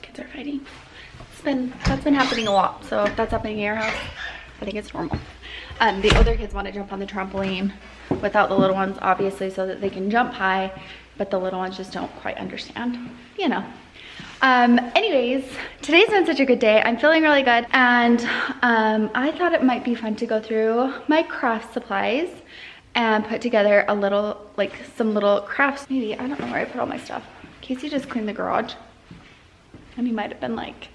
Kids are fighting. That's been happening a lot. So if that's happening in your house, I think it's normal. The older kids want to jump on the trampoline without the little ones, obviously, so that they can jump high, but the little ones just don't quite understand, you know. Anyways, today's been such a good day. I'm feeling really good, and I thought it might be fun to go through my craft supplies and put together a little, like some little crafts. Maybe, I don't know where I put all my stuff. Casey just cleaned the garage, and he might have been like,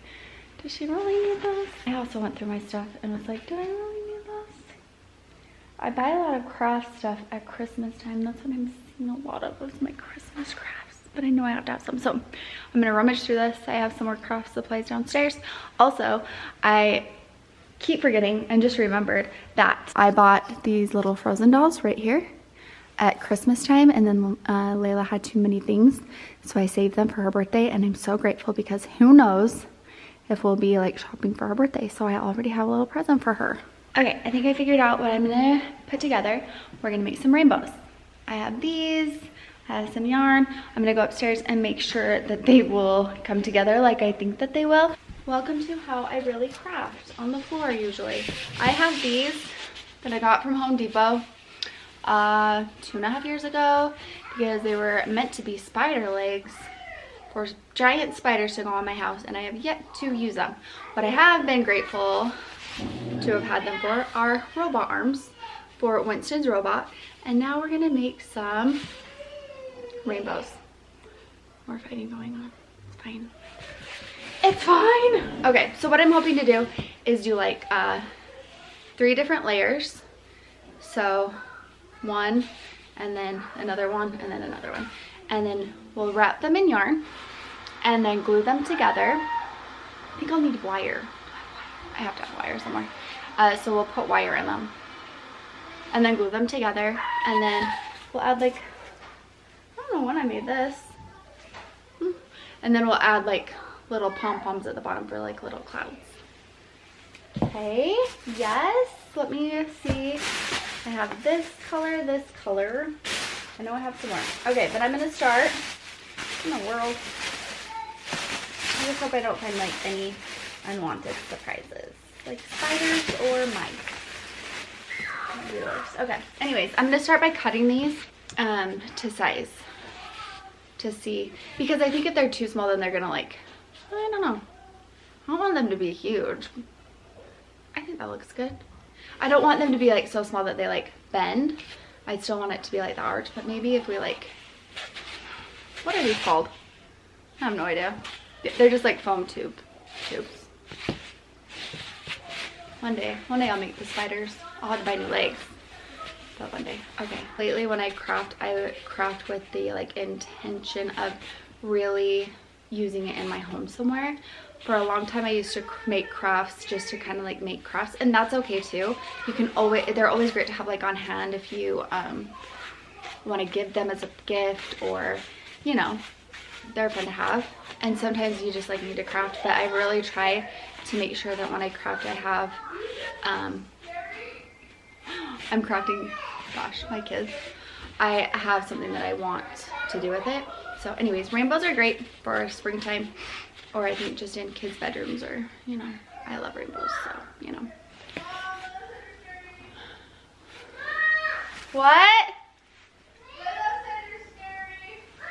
does she really need those? I also went through my stuff and was like, do I really need those? I buy a lot of craft stuff at Christmas time. That's what I'm seeing a lot of, is my Christmas crafts. But I know I have to have some. So I'm gonna rummage through this. I have some more craft supplies downstairs. Also, I keep forgetting and just remembered that I bought these little Frozen dolls right here at Christmas time, and then Layla had too many things, so I saved them for her birthday, and I'm so grateful because who knows if we'll be like shopping for her birthday. So I already have a little present for her. Okay, I think I figured out what I'm gonna put together. We're gonna make some rainbows. I have these, I have some yarn. I'm gonna go upstairs and make sure that they will come together like I think that they will. Welcome to how I really craft on the floor usually. I have these that I got from Home Depot 2.5 years ago because they were meant to be spider legs for giant spiders to go on my house, and I have yet to use them. But I have been grateful to have had them for our robot arms for Winston's robot. And now we're gonna make some rainbows. More fighting going on. It's fine. It's fine. Okay, so what I'm hoping to do is do like 3 different layers. So one, and then another one, and then another one. And then we'll wrap them in yarn and then glue them together. I think I'll need wire. I have to have wire somewhere. So we'll put wire in them and then glue them together, and then we'll add like, I don't know when I made this. And then we'll add like little pom-poms at the bottom for like little clouds. Okay, yes, let me see. I have this color, this color. I know I have some more. Okay, but I'm gonna start. In the world. I just hope I don't find like any unwanted surprises, like spiders or mice. Okay, anyways, I'm gonna start by cutting these to size to see, because I think if they're too small, then they're gonna like, I don't know. I don't want them to be huge. I think that looks good. I don't want them to be like so small that they like bend. I still want it to be like the arch, but maybe if we like, what are these called? I have no idea. They're just like foam tubes. One day I'll make the spiders. I'll have to buy new legs, but one day. Okay, lately when I craft with the like intention of really using it in my home somewhere. For a long time I used to make crafts just to kind of like make crafts, and that's okay too. You can always, they're always great to have like on hand if you want to give them as a gift, or you know, they're fun to have. And sometimes you just like need to craft, but I really try to make sure that when I craft I have I'm crafting, gosh, my kids, I have something that I want to do with it. So anyways, rainbows are great for springtime, or I think just in kids' bedrooms, or, you know, I love rainbows, so, you know. What?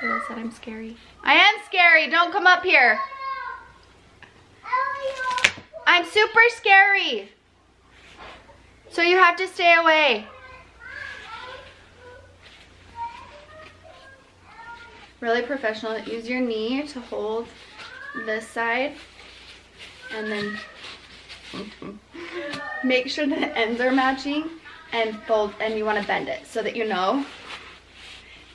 Lila said I'm scary. I am scary. Don't come up here. I'm super scary. So you have to stay away. Really professional. Use your knee to hold this side, and then make sure the ends are matching, and fold, and you want to bend it so that you know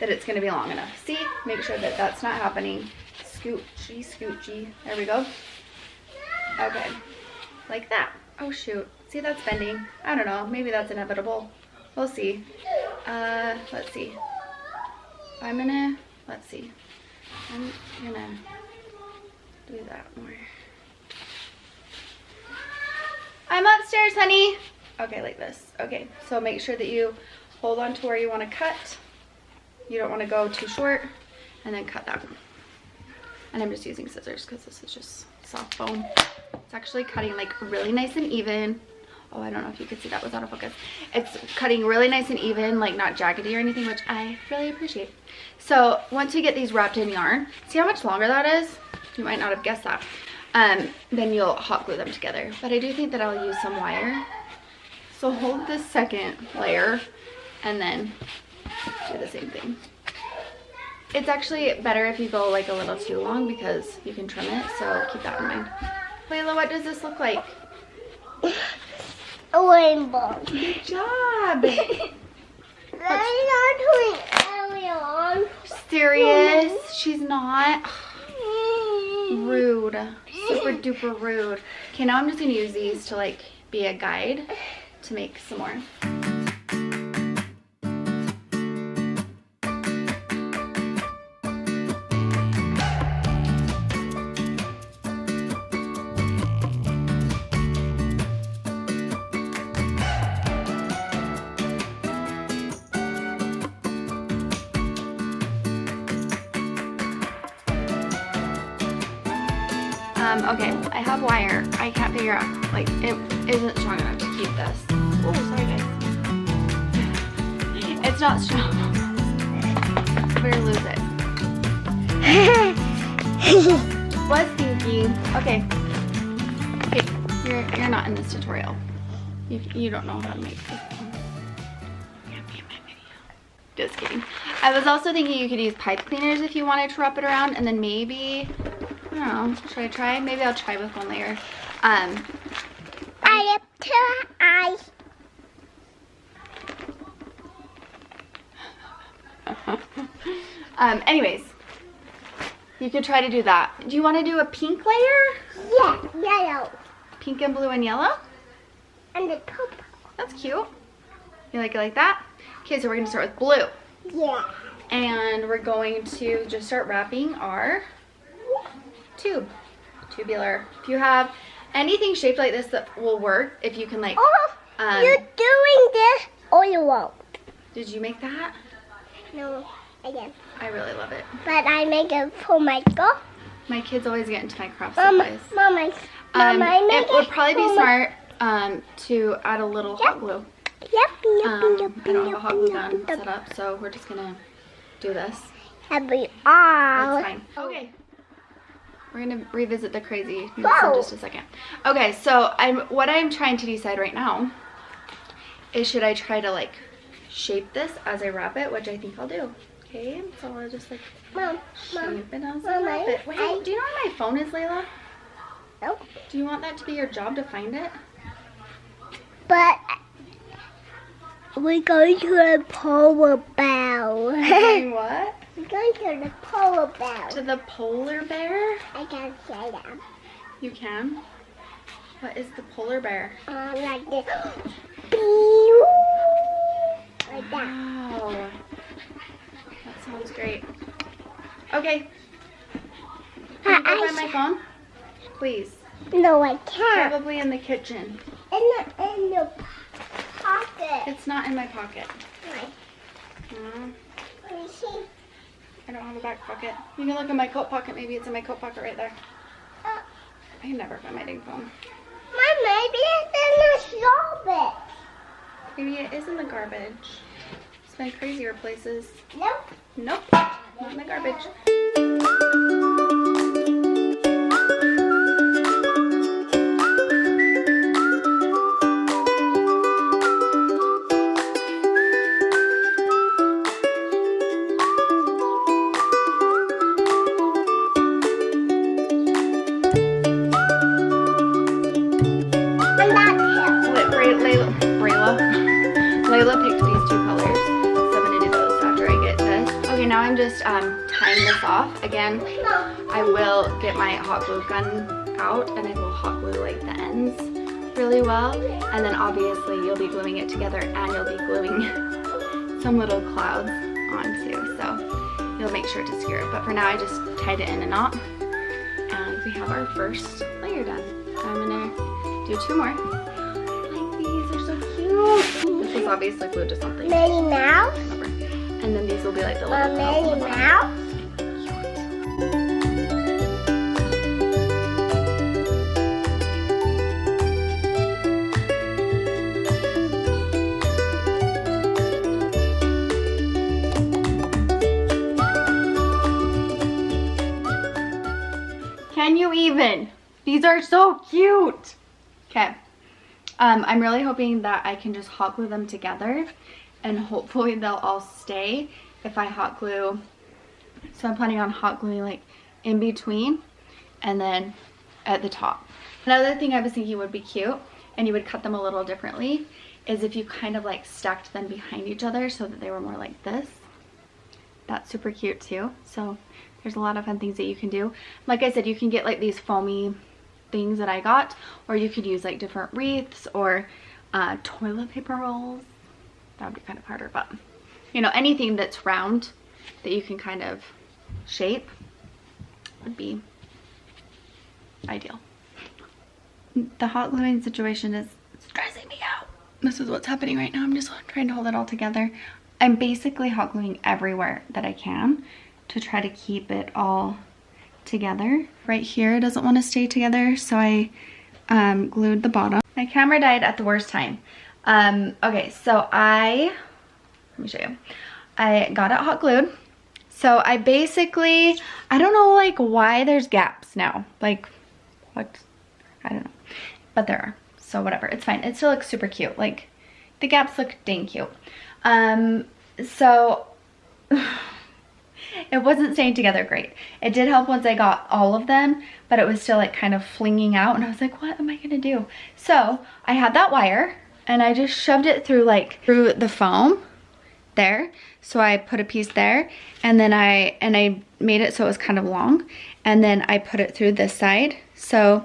that it's going to be long enough. See, make sure that that's not happening. Scoochy, scoochy. There we go. Okay, like that. Oh shoot, see, that's bending. I don't know, maybe that's inevitable. We'll see. Let's see. Let's see. I'm gonna do that more. I'm upstairs, honey. Okay, like this. Okay, so make sure that you hold on to where you want to cut. You don't want to go too short, and then cut that. And I'm just using scissors because this is just soft foam. It's actually cutting like really nice and even. Oh, I don't know if you could see that was out of focus. It's cutting really nice and even, like not jaggedy or anything, which I really appreciate. So once we get these wrapped in yarn, see how much longer that is? You might not have guessed that. Then you'll hot glue them together. But I do think that I'll use some wire. So hold this second layer and then do the same thing. It's actually better if you go like a little too long because you can trim it, so keep that in mind. Layla, what does this look like? A rainbow. Good job. I'm not doing early on. Serious? She's not? Rude. Super duper rude. Okay, now I'm just gonna use these to like be a guide to make some more. Okay, I have wire. I can't figure out, like, it isn't strong enough to keep this. Oh, sorry guys. It's not strong. I better lose it. Was thinking, okay, you're not in this tutorial. You don't know how to make this. Can't be in my video. Just kidding. I was also thinking you could use pipe cleaners if you wanted to wrap it around, and then maybe, I don't know, should I try? Maybe I'll try with one layer. Anyways, you could try to do that. Do you want to do a pink layer? Yeah, yellow. Pink and blue and yellow? And the purple. That's cute. You like it like that? Okay, so we're going to start with blue. Yeah. And we're going to just start wrapping our tubular. If you have anything shaped like this that will work, if you can like you're doing this or you won't. Did you make that? No, I didn't. I really love it. But I make it for my girl. My kids always get into my craft supplies. Mama, it would probably be smart to add a little hot glue. Yep. I don't have a hot glue gun set up, so we're just gonna do this. That's fine. Okay. We're gonna revisit the craziness in just a second. Okay, so what I'm trying to decide right now is should I try to like shape this as I wrap it, which I think I'll do. Okay, so I'll just like shape it as I wrap it. Wait, do you know where my phone is, Layla? Nope. Do you want that to be your job to find it? But we're going to the polar bear. Doing what? We're going to the polar bear. To the polar bear? I can't say that. You can? What is the polar bear? Like this. Like that. Wow. That sounds great. Okay. Can you go find my phone? Please. No, I can't. Probably in the kitchen. In the pocket. It's not in my pocket. Let me see. I don't have a back pocket. You can look in my coat pocket. Maybe it's in my coat pocket right there. I can never find my dang phone. Mom, maybe it's in the garbage. Maybe it is in the garbage. It's been crazier places. Nope. Nope. Not in the garbage. Layla picked these two colors, so I'm going to do those after I get this. Okay, now I'm just tying this off. Again, I will get my hot glue gun out and I will hot glue like the ends really well. And then obviously you'll be gluing it together and you'll be gluing some little clouds on too. So you'll make sure to secure it. But for now I just tied it in a knot and we have our first layer done. So I'm going to do two more. These are so cute. This is obviously glued to something. Minnie Mouse. And then these will be like the little Minnie Mouse. Can you even? These are so cute. Okay. I'm really hoping that I can just hot glue them together, and hopefully they'll all stay if I hot glue. So I'm planning on hot gluing like in between and then at the top. Another thing I was thinking would be cute, and you would cut them a little differently, is if you kind of like stacked them behind each other so that they were more like this. That's super cute too. So there's a lot of fun things that you can do. Like I said, you can get like these foamy things that I got, or you could use like different wreaths or toilet paper rolls. That would be kind of harder, but you know, anything that's round that you can kind of shape would be ideal. The hot gluing situation is stressing me out. This is what's happening right now. I'm just trying to hold it all together. I'm basically hot gluing everywhere that I can to try to keep it all together. Right here it doesn't want to stay together, so I glued the bottom. My camera died at the worst time. Okay, so let me show you. I got it hot glued. So I basically, I don't know like why there's gaps now. Like what? I don't know. But there are. So whatever, it's fine. It still looks super cute. Like the gaps look dang cute. So it wasn't staying together great. It did help once I got all of them, but it was still like kind of flinging out, and I was like, what am I gonna do? So I had that wire and I just shoved it through the foam there. So I put a piece there, and then I made it so it was kind of long, and then I put it through this side. So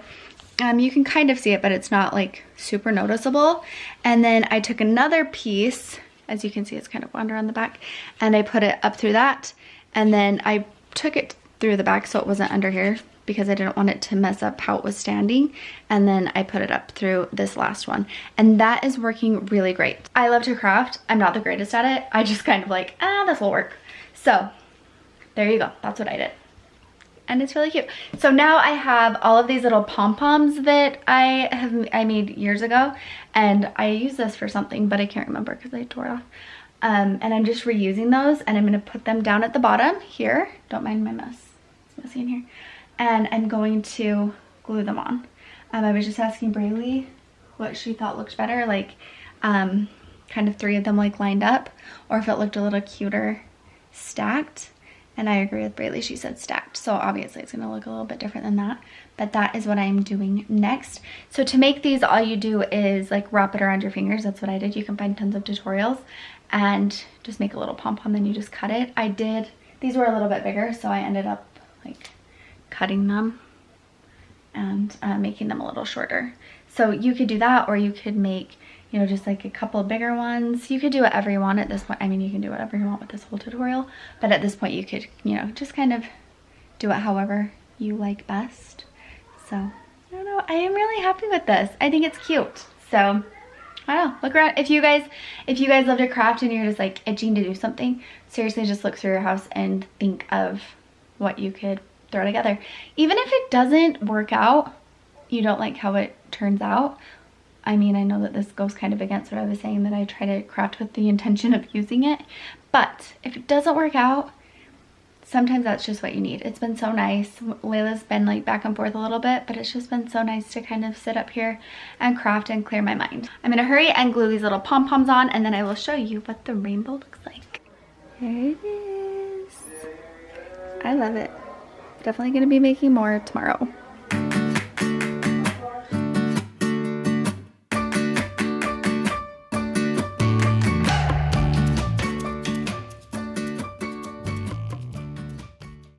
you can kind of see it, but it's not like super noticeable. And then I took another piece, as you can see it's kind of under on the back, and I put it up through that, and then I took it through the back so it wasn't under here because I didn't want it to mess up how it was standing, and then I put it up through this last one, and that is working really great. I love to craft. I'm not the greatest at it. I just kind of like, this will work. So there you go. That's what I did. And it's really cute. So now I have all of these little pom-poms that I made years ago, and I use this for something, but I can't remember because I tore it off. And I'm just reusing those, and I'm gonna put them down at the bottom here. Don't mind my mess, it's messy in here. And I'm going to glue them on. I was just asking Braylee what she thought looked better, like kind of 3 of them like lined up, or if it looked a little cuter stacked. And I agree with Braylee, she said stacked. So obviously it's gonna look a little bit different than that, but that is what I'm doing next. So to make these, all you do is like wrap it around your fingers. That's what I did. You can find tons of tutorials, and just make a little pom-pom, then you just cut it. These were a little bit bigger, so I ended up like cutting them and making them a little shorter. So you could do that, or you could make, you know, just like a couple bigger ones. You could do whatever you want at this point. I mean, you can do whatever you want with this whole tutorial, but at this point you could, you know, just kind of do it however you like best. So I don't know, I am really happy with this. I think it's cute. So I don't know, look around. If you guys love to craft and you're just like itching to do something, seriously just look through your house and think of what you could throw together. Even if it doesn't work out, you don't like how it turns out. I mean, I know that this goes kind of against what I was saying, that I try to craft with the intention of using it, but if it doesn't work out, sometimes that's just what you need. It's been so nice. Layla's been like back and forth a little bit, but it's just been so nice to kind of sit up here and craft and clear my mind. I'm gonna hurry and glue these little pom-poms on, and then I will show you what the rainbow looks like. There it is. I love it. Definitely gonna be making more tomorrow.